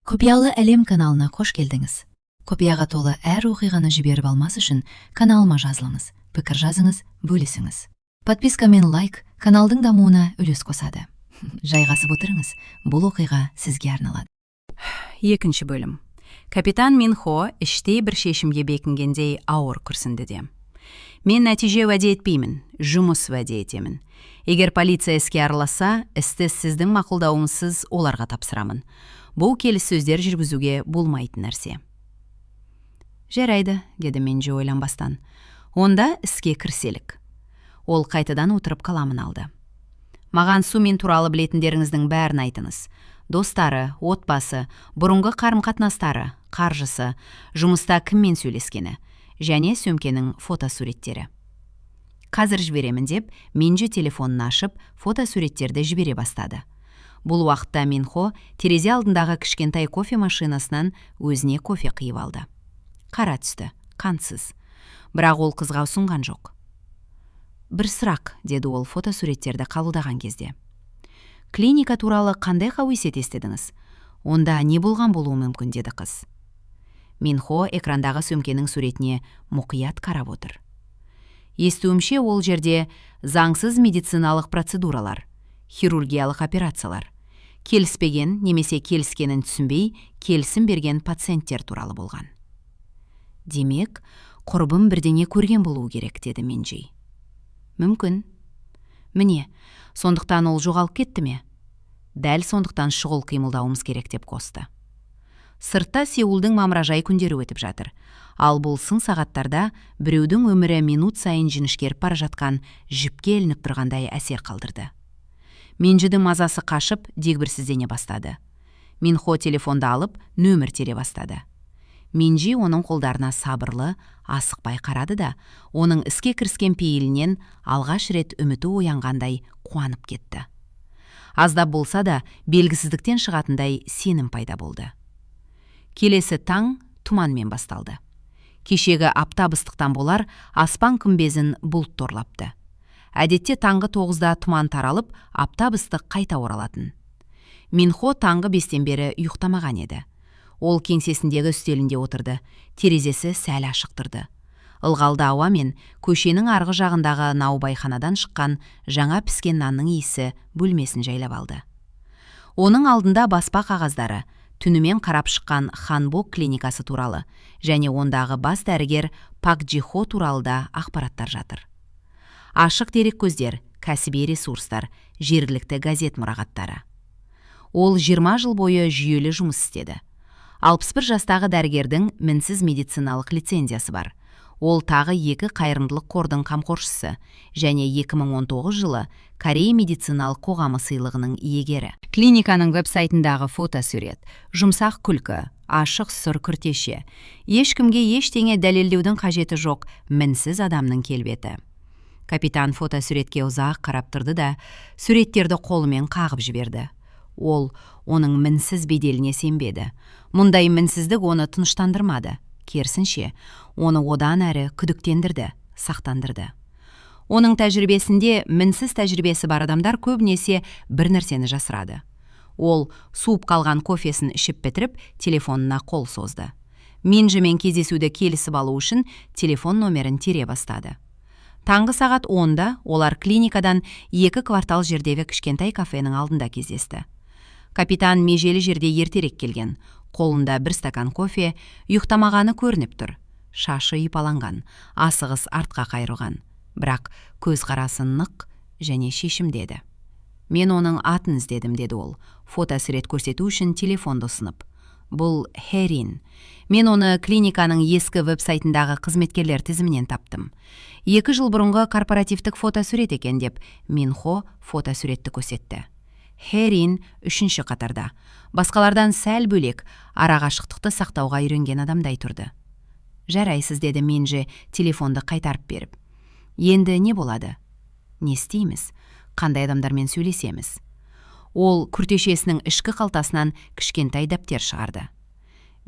Құпиялы әлем каналына қош келдіңіз. Құпияға толы әр оқиғаны жіберіп алмас үшін каналыма жазылыңыз, пікір жазыңыз, бөлісіңіз. Подписка мен лайк каналдың дамуына үлес қосады. Жайғасып отырыңыз, бұл оқиға сізге арналады. Екінші бөлім. Капитан Минхо іштей бір шешімге бекінгендей ауыр күрсінді де. Мен нәтиже уәде етпеймін, жұмыс уәде етемін. Егер полиция іске араласа, істі сіздің мақұлдауыңызсыз оларға тапсырамын. Бұл келіссөздер жүргізуге болмайтын нәрсе. Жарайды, деді Минджи ойланбастан. Онда іске кіріселік. Ол қайтадан отырып қаламын алды. Маған Сумен туралы білетіндеріңіздің бәрін айтыңыз. Достары, отбасы, бұрынғы қарым-қатынастары, қаржысы, жұмыста кіммен сөйлескені, және сөмкенің фотосуреттері. Қазір жіберемін деп, Минджи телефонын ашып, фотосуреттерді жібере бастады. Бұл уақытта Минхо терезе алдындағы кішкентай кофе машинасынан өзіне кофе қиып алды. Қара түсті, қансыз. Бірақ ол қызға ұсынған жоқ. Бір сұрақ, деді ол фотосуреттерді қабылдаған кезде. Клиника туралы қандай қауесет естідіңіз? Онда не болған болуы мүмкін, деді қыз. Минхо экрандағы сөмкенің суретіне мұқият қарап отыр. Естуімше ол жерде заңсыз медициналық процедуралар, хирургиялық операциялар, келіспеген немесе келіскенін түсінбей, келісім берген пациенттер туралы болған. Демек, құрбым бірдеңе көрген болуы керек, деді Минджи. Мүмкін. Міне, сондықтан ол жоғалып кетті ме? Дәл сондықтан шұғыл қимылдауымыз керек деп қосты. Сыртта Сеулдың мамыражай күндері өтіп жатыр. Ал бұл сын сағаттарда біреудің өмірі минут сайын жіңішкеріп бара жатқан жіпке ілініп тұрғандай әсер қалдырды. Минджидің мазасы қашып, дегбірсіздене бастады. Минхо телефонды алып, нөмір тере бастады. Минджи оның қолдарына сабырлы, асықпай қарады да, оның іске кіріскен пейілінен алғаш рет үміті оянғандай қуанып кетті. Аздап болса да, белгісіздіктен шығатындай сенім пайда болды. Келесі таң тұманмен басталды. Кешегі аптап ыстықтан болар, аспан күмбезін бұлт торлапты. Әдетте таңғы 9-да тұман таралып, аптап ыстық қайта оралатын. Минхо таңғы 5-тен бері ұйықтамаған еді. Ол кеңсесіндегі үстелінде отырды, терезесі сәл ашық тұрды. Ылғалды ауа мен көшенің арғы жағындағы наубайханадан шыққан жаңа піскен нанның иісі бөлмесін жайлап алды. Оның алдында баспа қағаздары, түнімен қарап шыққан Ханбок клиникасы туралы және ондағы бас дәрігер Пак Джихо туралы да ақпараттар жатыр. Ашық дерек көздер, кәсіби ресурстар, жергілікті газет мұрағаттары. Ол 20 жыл бойы жүйелі жұмыс істеді. 61 жастағы дәрігердің мінсіз медициналық лицензиясы бар. Ол тағы 2 қайырымдылық қордың қамқоршысы және 2019 жылы Корея медициналық қоғамы сыйлығының иегері. Клиниканың веб-сайтындағы фотосурет, жұмсақ күлкі, ашық сұр күртеше, ешкімге ештеңе дәлелдеудің қажеті жоқ мінсіз адамның келбеті. Капитан фотосуретке ұзақ қарап тұрды да, суреттерді қолымен қағып жіберді. Ол оның мінсіз беделіне сенбеді. Мұндай мінсіздік оны тыныштандырмады. Керісінше, оны одан әрі күдіктендірді, сақтандырды. Оның тәжірибесінде мінсіз тәжірибесі бар адамдар көбінесе бір нәрсені жасырады. Ол суып қалған кофесін ішіп бітіріп, телефонына қол созды. Минджимен кездесуді келісіп алу үшін телефон номерін тере бастады. Таңғы сағат 10-да олар клиникадан 2 квартал жердегі кішкентай кафенің алдында кездесті. Капитан межелі жерде ертерек келген. Қолында 1 стакан кофе, ұйықтамағаны көрініп тұр. Шашы ұйпаланған, асығыс артқа қайырылған. Бірақ көз қарасы нық және шешімдеді. Мен оның атын іздедім, деді ол, фотосурет көрсету үшін телефонды ұсынып. Бұл Херин. Мен оны клиниканың ескі веб-сайтындағы қызметкерлер тізімінен таптым. 2 жыл бұрынғы корпоративтік фотосурет екен деп, Минхо фотосуретті көрсетті. Херин 3-ші қатарда. Басқалардан сәл бөлек, арақашықтықты сақтауға үйренген адамдай тұрды. Жарайсыз, деді Минджи телефонды қайтарып беріп. Енді не болады? Не істейміз? Қандай адамдармен сөйлесеміз? Ол күртешесінің ішкі қалтасынан кішкентай дәптер шығарды.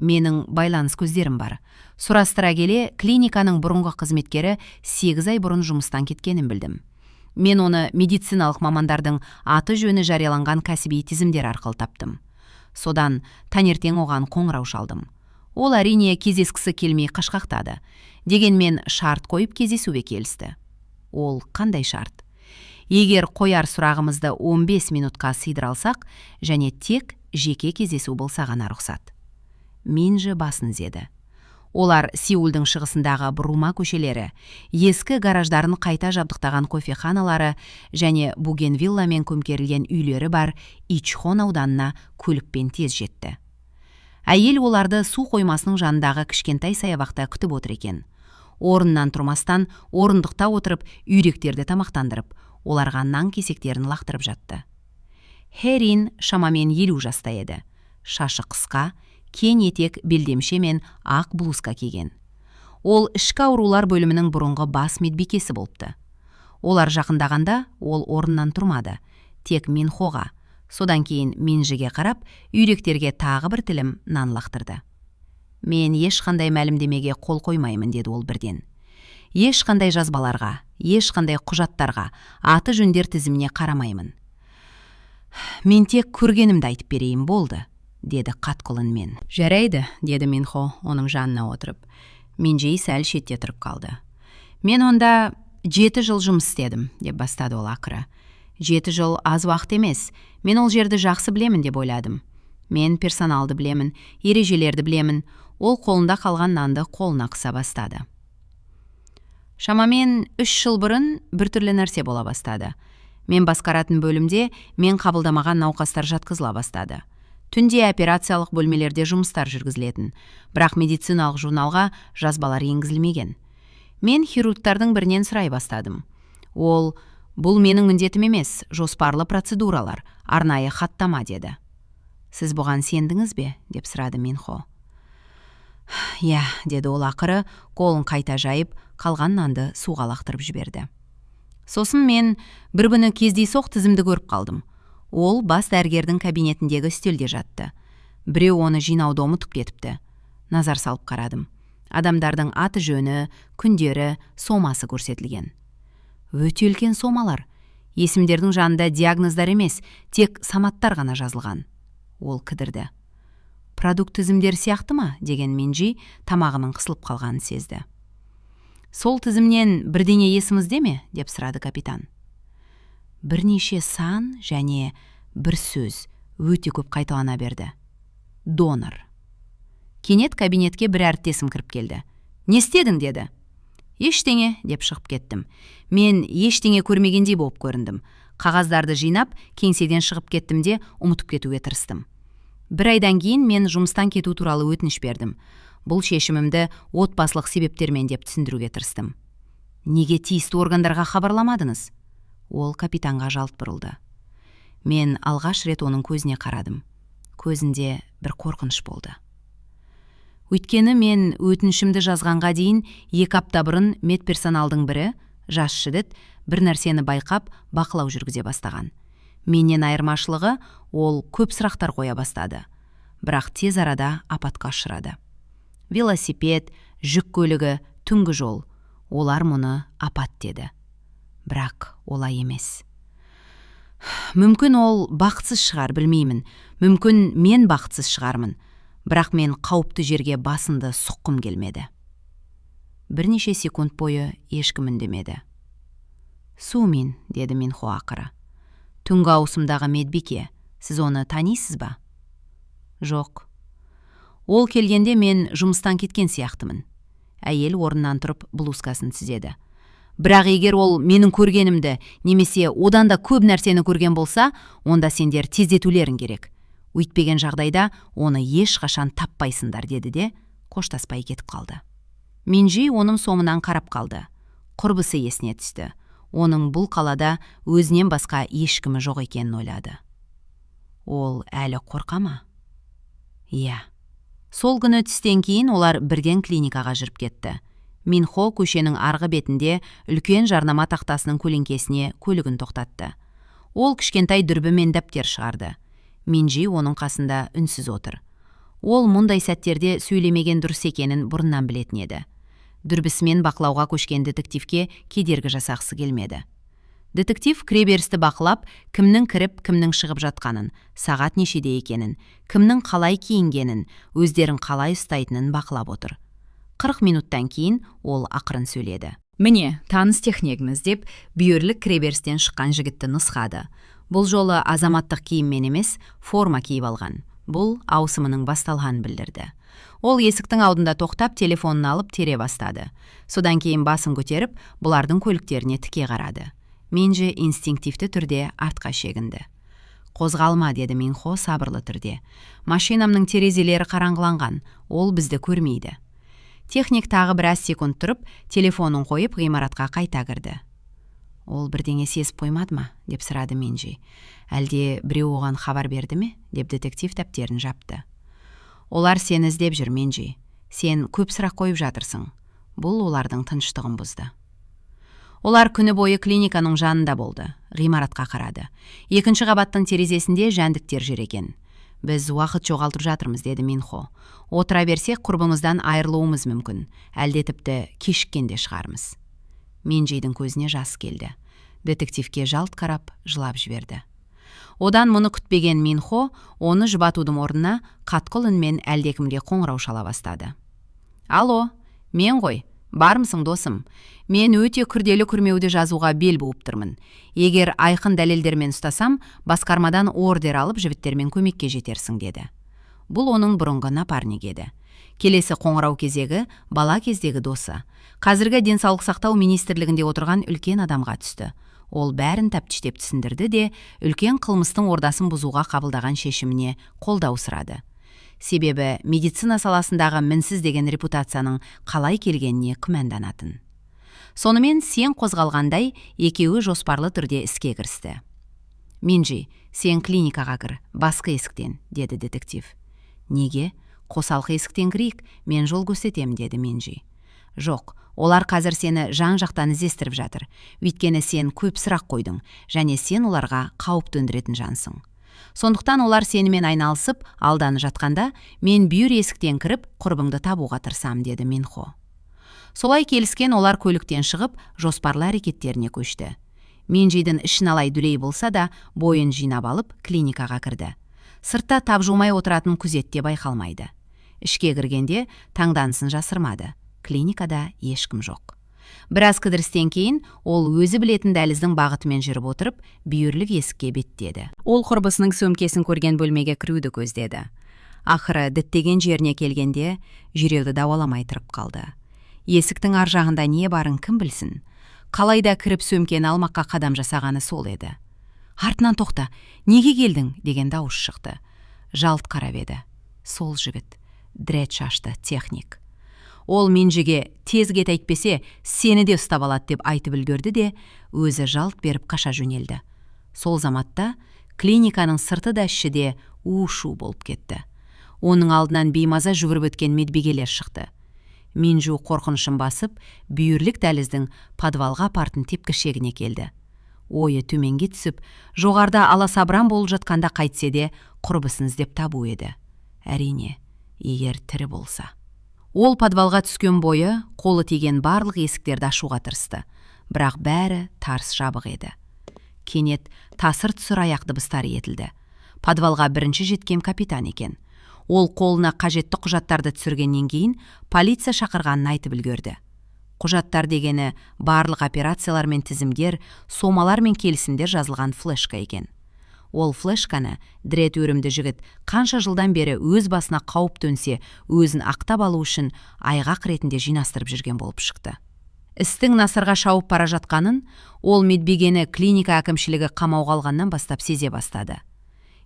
Менің байланыс көздерім бар. Сұрастыра келе, клиниканың бұрынғы қызметкері 8 ай бұрын жұмыстан кеткенін білдім. Мен оны медициналық мамандардың аты жөні жарияланған кәсіби тізімдер арқылы таптым. Содан таңертең оған қоңырау шалдым. Ол әрине кездескісі келмей қашқақтады. Дегенмен шарт қойып кездесуге келісті. Ол қандай шарт? Егер қояр сұрағымызды 15 минутқа сыйдыра алсақ, және тек жеке кездесу болса ғана рұқсат. Минжи басын изеді. Олар Сеулдің шығысындағы Брума көшелері, ескі гараждарын қайта жабдықтаған кофеханалары және бугенвилламен көмкерілген үйлері бар Ичхон ауданына көлікпен тез жетті. Әйел оларды су қоймасының жанындағы кішкентай саябақта күтіп отыр екен. Орыннан тұрмастан орындықта отырып үйректерді тамақтандырып, оларға нан кесектерін лақтырып жатты. Херин шамамен 50 жаста еді. Шашы қысқа, кең етек белдемше мен ақ блузка киген. Ол ішкі аурулар бөлімінің бұрынғы бас медбикесі болыпты. Олар жақындағанда ол орыннан тұрмады, тек Минхоға, содан кейін Минжиге қарап, үйректерге тағы бір тілім нан лақтырды. Мен ешқандай мәлімдемеге қол қоймаймын, деді ол бірден. Ешқандай жазбаларға, ешқандай құжаттарға, аты жөндер тізіміне қарамаймын. Мен тек көргенімді айтып берейін, болды, деді қатқыл үнмен. Жарайды, деді Минхо оның жанына отырып. Минжи сәл шетте тұрып қалды. Мен онда 7 жыл жұмыс істедім, деп бастады ол ақыры. 7 жыл аз уақыт емес, мен ол жерді жақсы білемін деп ойладым. Мен персоналды білемін, ережелерді білемін. Ол қолында қалған нанды қолына қыса бастады. Шамамен 3 жыл бұрын біртүрлі нәрсе бола бастады. Мен басқаратын бөлімде мен қабылдамаған науқастар жатқызыла бастады. Түнде операциялық бөлмелерде жұмыстар жүргізілетін, бірақ медициналық журналға жазбалар енгізілмеген. Мен хирургтардың бірінен сұрай бастадым. Ол, бұл менің міндетім емес, жоспарлы процедуралар, арнайы хаттама, деді. Сіз бұған сендіңіз бе? Деп сұрады Минхо. Я, деді ол ақыры, қолын қайта жайып, қалған нанды суға лақтырып жіберді. Сосын мен бір күні кездейсоқ тізімді көріп қалдым. Ол бас дәрігердің кабинетіндегі үстелде жатты. Біреу оны жинауды ұмытып кетіпті. Назар салып қарадым. Адамдардың аты жөні, күндері, сомасы көрсетілген. Өте үлкен сомалар. Есімдердің жанында диагноздар емес, тек саматтар ғана жазылған. Ол кідірді. Продукт тізімдер сияқты ма? Деген Минжи тамағының қысылып қалғанын сезді. Сол тізімнен бірдеңе есімізде ме? Деп сұрады капитан. Бірнеше сан және бір сөз өте көп қайталана берді. Донор. Кенет кабинетке бір әріптесім кіріп келді. Не істедің? Деді. Ештеңе, деп шығып кеттім. Мен ештеңе көрмегендей болып көріндім. Қағаздарды жинап, кеңседен шығып кеттім де ұмытып кетуге тырыстым. Бір айдан кейін мен жұмыстан кету туралы өтініш бердім. Бұл шешімімді отбасылық себептермен деп түсіндіруге тырыстым. Неге тиісті органдарға хабарламадыңыз? Ол капитанға жалт бұрылды. Мен алғаш рет оның көзіне қарадым. Көзінде бір қорқыныш болды. Өйткені мен өтінішімді жазғанға дейін 2 апта бұрын медперсоналдың бірі, жас жігіт, бір нәрсені байқап, бақылау жүргізе бастаған. Менен айырмашылығы, ол көп сұрақтар қоя бастады. Бірақ тез арада апатқа ұшырады. Велосипед, жүк көлігі, түнгі жол. Олар мұны апат деді. Бірақ олай емес. Мүмкін ол бақытсыз шығар, білмеймін. Мүмкін мен бақытсыз шығармын. Бірақ мен қауіпті жерге басынды сұққым келмеді. Бірнеше секунд бойы ешкім үндемеді. Сумин, деді Минхо ақыры. Түнгі ауысымдағы медбике, сіз оны танисыз ба? Жоқ. Ол келгенде мен жұмыстан кеткен сияқтымын. Әйел орнынан тұрып блузкасын түзеді. Бірақ егер ол менің көргенімді, немесе одан да көп нәрсені көрген болса, онда сендер тездетулерің керек. Өйтпеген жағдайда оны ешқашан таппайсыңдар, деді де қоштаспай кетіп қалды. Минжи оның соңынан қарап қалды. Құрбысы есіне түсті. Оның бұл қалада өзінен басқа ешкімі жоқ екенін ойлады. Ол әлі қорқа ма? Иә. Сол күні түстен кейін олар бірден клиникаға жүріп кетті. Минхо көшенің арғы бетінде үлкен жарнама тақтасының көлеңкесіне көлігін тоқтатты. Ол кішкентай дүрбі мен дәптер шығарды. Минжи оның қасында үнсіз отыр. Ол мұндай сәттерде сөйлемеген дұрыс екенін бұрыннан білетін еді. Дүрбісімен бақылауға көшкен детективке кедергі жасақсы келмеді. Детектив кіреберісті бақылап, кімнің кіріп, кімнің шығып жатқанын, сағат нешеде екенін, кімнің қалай киінгенін, өздерін қалай ұстайтынын бақылап отыр. 40 минуттан кейін ол ақырын сөйледі. Міне, таныс технигіміз деп, бүйірлік кіреберістен шыққан жігітті нұсқады. Бұл жолы азаматтық киіммен емес, форма киіп алған. Бұл ауысымының басталғанын білдірді. Ол есіктің алдында тоқтап, телефонын алып тере бастады. Содан кейін басын көтеріп, бұлардың көліктеріне тіке қарады. Менже инстинктивті түрде артқа шегінді. Қозғалма, деді Минхо сабырлы түрде. Машинамның терезелері қараңғыланған, ол бізді көрмейді. Техник тағы біраз секунд тұрып, телефонын қойып, ғимаратқа қайта кірді. Ол бірдеңе сезіп қоймады ма, деп сұрады Менже. Әлде біреу оған хабар берді ме, деп детектив дәптерін жапты. Олар сені іздеп жүр, Менже. Сен көп сұрақ қойып жатырсың. Бұл олардың тыныштығын бұзды. Олар күні бойы клиниканың жанында болды. Ғимаратқа қарады. Екінші қабаттың терезесінде жәндіктер жүр екен. Біз уақыт жоғалтып жатырмыз, деді Минхо. Отыра берсек, құрбымыздан айырылуымыз мүмкін. Әлде тіпті кешіккенде шығармыз. Менжейдің көзіне жас келді. Детективке жалт қарап, жылап жіберді. Одан мұны күтпеген Минхо, оны жұбатудың орнына қатқыл үнмен әлдекімге қоңырау шала бастады. Алло, мен ғой, бармысың досым? Мен өте күрделі күрмеуді жазуға бел буып тұрмын. Егер айқын дәлелдермен ұстасам, басқармадан ордер алып жігіттермен көмекке жетерсің, деді. Бұл оның бұрынғы напарник еді. Келесі қоңырау кезегі бала кездегі досы. Қазіргі денсаулық сақтау министрлігінде отырған үлкен адамға түсті. Ол бәрін тәптіштеп түсіндірді де, үлкен қылмыстың ордасын бұзуға қабылдаған шешіміне қолдау сұрады. Себебі медицина саласындағы мінсіз деген репутацияның қалай келгеніне күмәнданатын. Сонымен сен қозғалғандай, екеуі жоспарлы түрде іске кірісті. Менже, сен клиникаға кір, басқа есіктен, деді детектив. Неге? Қосалқы есіктен кірейік, мен жол көрсетем, деді Менже. Жоқ, олар қазір сені жан-жақтан іздестіріп жатыр. Өйткені сен көп сұрақ қойдың, және сен оларға қауіп төндіретін жансың. Сондықтан олар сенімен айналысып, алданы жатқанда, мен бүйір есіктен кіріп, құрбыңды табуға тырысам, деді Минхо. Солай келіскен олар көліктен шығып, жоспарлы әрекеттеріне көшті. Менжейдің ішін алай дүлей болса да, бойын жинап алып, клиникаға кірді. Сыртта тапжылмай отыратын күзетте байқалмайды. Ішке кіргенде таңданысын жасырмады. Клиникада ешкім жоқ. Біраз кідірістен кейін ол өзі білетін дәліздің бағытымен жүріп отырып, бүйірлік есікке беттеді. Ол құрбысының сөмкесін көрген бөлмеге кіруді көздеді. Ақыры діттеген жеріне келгенде жүрегі дауаламай тұрып қалды. Есіктің ар жағында не барын кім білсін? Қалайда кіріп сөмкені алмаққа қадам жасағаны сол еді. Артынан тоқта, неге келдің? Деген дауыс шықты. Жалт қарап еді. Сол жігіт, дред шашты техник. Ол Менжеге тез кет әйтпесе, сені де ұстап алады деп айтып үлгерді де, өзі жалт беріп қаша жөнелді. Сол заматта клиниканың сырты да іші де у-шу болып кетті. Оның алдынан беймаза жүгіріп өткен медбигелер шықты. Менжу қорқынышын басып, бүйірлік дәліздің подвалға апаратын тепкішегіне келді. Ойы төменге түсіп, жоғарда аласабыран болып жатқанда қайтсе де, құрбысын іздеп табу еді. Әрине, егер тірі болса. Ол подвалға түскен бойы, қолы тиген барлық есіктерді ашуға тырысты. Бірақ бәрі тарс жабық еді. Кенет тасыр түсір аяқ дыбыстары етілді. Подвалға бірінші жеткен капитан екен. Ол қолына қажетті құжаттарды түсіргеннен кейін полиция шақырғанын айтып үлгерді. Құжаттар дегені барлық операциялар мен тізімдер, сомалар мен келісімдер жазылған флешка екен. Ол флешканы дред өрімді жігіт қанша жылдан бері өз басына қауіп төнсе, өзін ақтап алу үшін айғақ ретінде жинастырып жүрген болып шықты. Істің насырға шауып бара жатқанын, ол медбигені клиника әкімшілігі қамауға алғаннан бастап сезе бастады.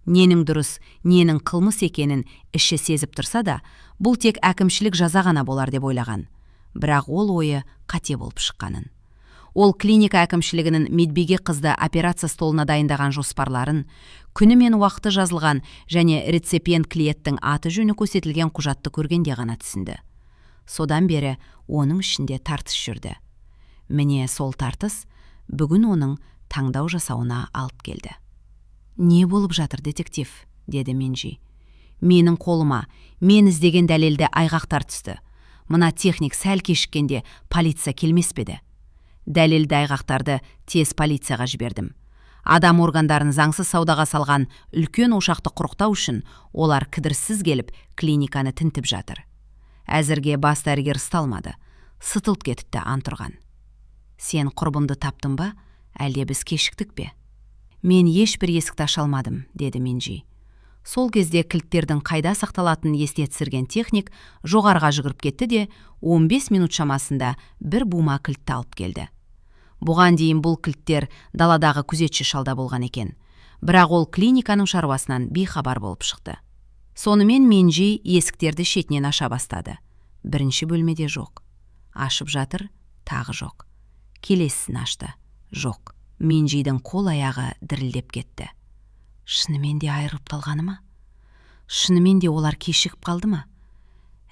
Ненің дұрыс, ненің қылмыс екенін іші сезіп тұрса да, бұл тек әкімшілік жаза ғана болар деп ойлаған. Бірақ ол ойы қате болып шыққанын. Ол клиника әкімшілігінің медбиге қызды операция столына дайындаған жоспарларын, күні мен уақыты жазылған және реципиент клиенттің аты жөні көрсетілген құжатты көргенде ғана түсінді. Содан бері оның ішінде тартыс жүрді. Міне сол тартыс бүгін оның таңдау жасауына алып келді. «Не болып жатыр, детектив?» деді Менже. «Менің қолыма, мен іздеген дәлелді айғақтар түсті. Мына техник сәл кешіккенде полиция келмес пе еді?» Дәлелді айғақтарды тез полицияға жібердім. Адам органдарын заңсыз саудаға салған үлкен ошақты құрықтау үшін олар кідірсіз келіп клиниканы тінтіп жатыр. Әзірге бас дәрігер ұсталмады. Сытылт кетіпті антұрған. Сен құрбыңды таптың ба, әлде біз кешіктік пе? Мен ешбір есікті аша алмадым, деді Менжи. Сол кезде кілттердің қайда сақталатынын есіне түсірген техник жоғарға жүгіріп кетті де 15 минут шамасында бір бума кілтті алып келді. Бұған дейін бұл кілттер даладағы күзетші шалда болған екен. Бірақ ол клиниканың шаруасынан бейхабар болып шықты. Сонымен Менжи есіктерді шетінен аша бастады. Бірінші бөлмеде жоқ. Ашып жатыр, тағы жоқ. Келесісін ашты. Жоқ. Менжидің қол аяғы дірілдеп кетті. Шынымен де айырылып қалғаны ма? Шынымен де олар кешігіп қалды ма?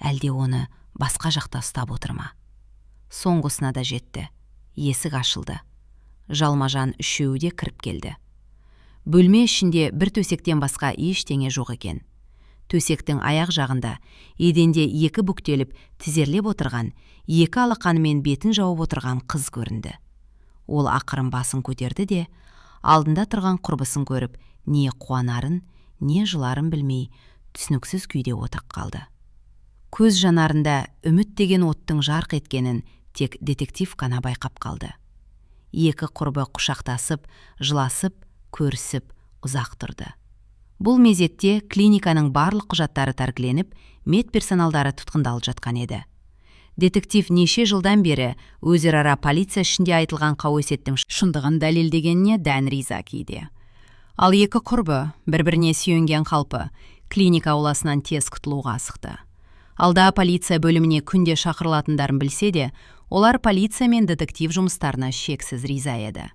Әлде оны басқа жақта ұстап отыр ма? Соңғысына да жетті. Есік ашылды. Жалма-жан үшеуі де кіріп келді. Бөлме ішінде бір төсектен басқа ештеңе жоқ екен. Төсектің аяқ жағында еденде екі бүктеліп тізерлеп отырған, екі алақанымен бетін жауып отырған қыз көрінді. Ол ақырын басын көтерді де, алдында тұрған құрбысын көріп, не қуанарын, не жыларын білмей, түсініксіз күйде отыр қалды. Көз жанарында үміт деген оттың жарқ еткенін тек детектив қана байқап қалды. Екі құрбы құшақтасып, жыласып, көрісіп, ұзақ тұрды. Бұл мезетте клиниканың барлық құжаттары тәркіленіп, медперсоналдары тұтқындалып жатқан еді. Детектив неше жылдан бері өзара полиция ішінде айтылған қауесеттің шындығын дәлелдегеніне дән риза күйде. Ал екі құрбы бір-біріне сүйенген қалпы клиника ауласынан тез құтылуға асықты. Алда полиция бөліміне күнде шақырылатындарын білсе де, олар полиция мен детектив жұмыстарына шексіз риза еді.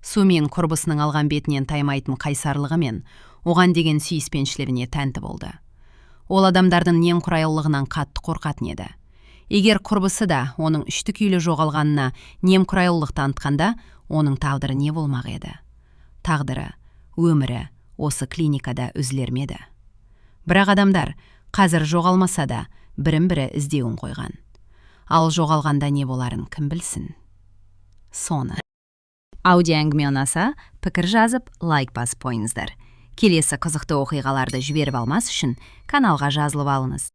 Сумен құрбысының алған бетінен таймайтын қайсарлығымен, оған деген сүйіспеншілігіне тәнті болды. Ол адамдардың немқұрайлылығынан қатты қорқатын еді. Егер құрбысы да оның үшті күйлі жоғалғанына немқұрайлылық танытқанда, оның тағдыры не болмақ еді? Тағдыры, өмірі осы клиникада үзілермеді. Бірақ адамдар қазір жоғалмаса да бірін-бірі іздеуін қойған. Ал жоғалғанда не боларын кім білсін? Соны. Аудио әңгіме ұнаса, пікір жазып, лайк басып қойыңыздар. Келесі қызықты оқиғаларды жіберіп алмас үшін каналға жазылып алыңыз.